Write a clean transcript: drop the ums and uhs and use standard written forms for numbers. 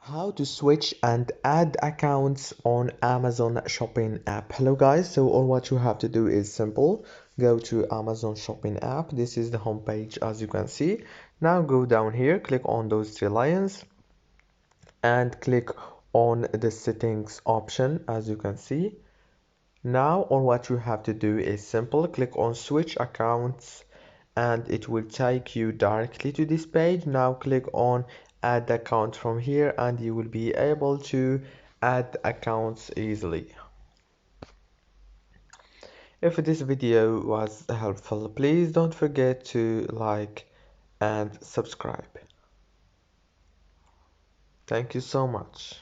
How to switch and add accounts on Amazon shopping app. Hello guys, so all what you have to do is simple. Go to Amazon shopping app. This is the home page as you can see. Now go down here, click on those three lines and click on the settings option as you can see. Now all what you have to do is simple. Click on switch accounts and it will take you directly to this page. Now click on add account from here and you will be able to add accounts easily. If this video was helpful, please don't forget to like and subscribe. Thank you so much.